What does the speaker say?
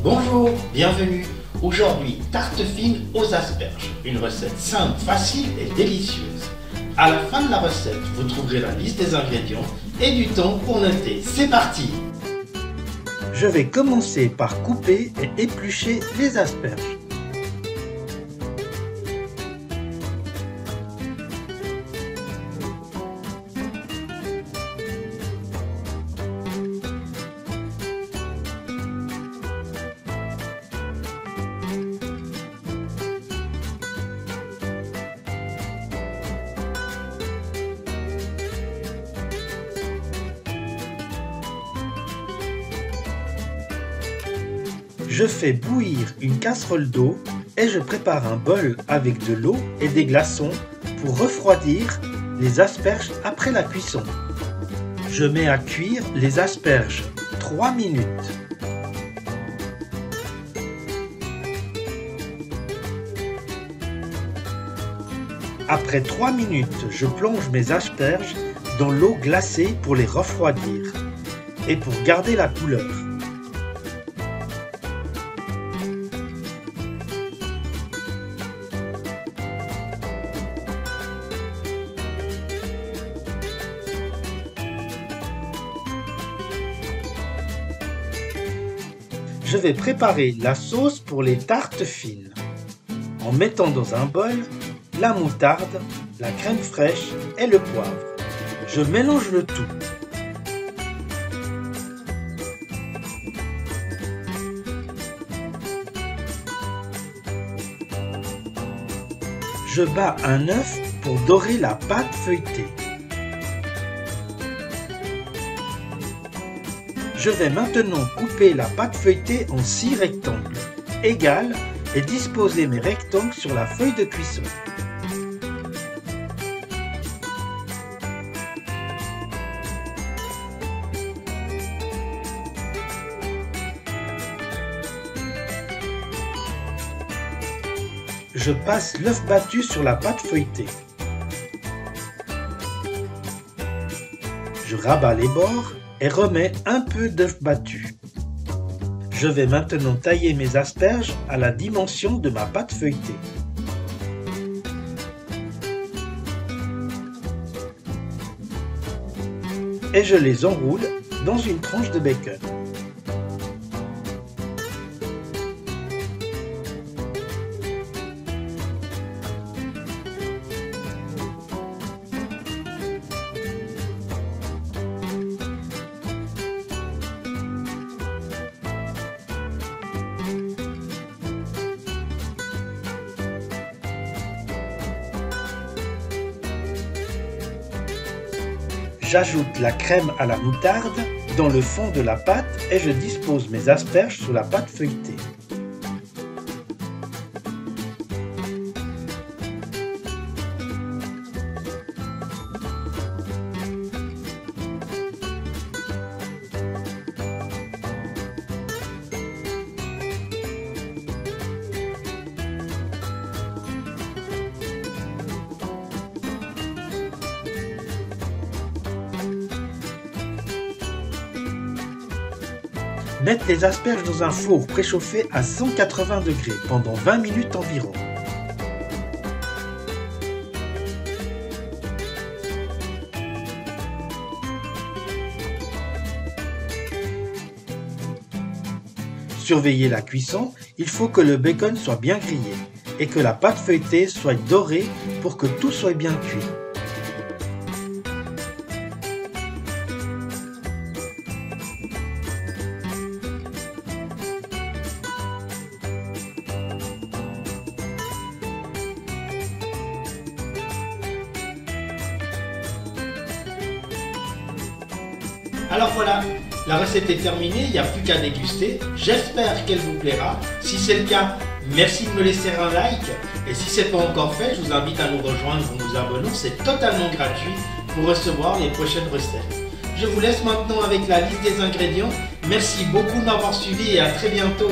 Bonjour, bienvenue. Aujourd'hui, tarte fine aux asperges. Une recette simple, facile et délicieuse. À la fin de la recette, vous trouverez la liste des ingrédients et du temps pour noter. C'est parti! Je vais commencer par couper et éplucher les asperges. Je fais bouillir une casserole d'eau et je prépare un bol avec de l'eau et des glaçons pour refroidir les asperges après la cuisson. Je mets à cuire les asperges 3 minutes. Après 3 minutes, je plonge mes asperges dans l'eau glacée pour les refroidir et pour garder la couleur. Je vais préparer la sauce pour les tartes fines en mettant dans un bol la moutarde, la crème fraîche et le poivre. Je mélange le tout. Je bats un œuf pour dorer la pâte feuilletée. Je vais maintenant couper la pâte feuilletée en 6 rectangles égales et disposer mes rectangles sur la feuille de cuisson. Je passe l'œuf battu sur la pâte feuilletée. Je rabats les bords et remets un peu d'œuf battu. Je vais maintenant tailler mes asperges à la dimension de ma pâte feuilletée. Et je les enroule dans une tranche de bacon. J'ajoute la crème à la moutarde dans le fond de la pâte et je dispose mes asperges sur la pâte feuilletée. Mettez les asperges dans un four préchauffé à 180 degrés pendant 20 minutes environ. Surveillez la cuisson, il faut que le bacon soit bien grillé et que la pâte feuilletée soit dorée pour que tout soit bien cuit. Alors voilà, la recette est terminée, il n'y a plus qu'à déguster. J'espère qu'elle vous plaira. Si c'est le cas, merci de me laisser un like. Et si ce n'est pas encore fait, je vous invite à nous rejoindre en nous abonnant. C'est totalement gratuit pour recevoir les prochaines recettes. Je vous laisse maintenant avec la liste des ingrédients. Merci beaucoup de m'avoir suivi et à très bientôt.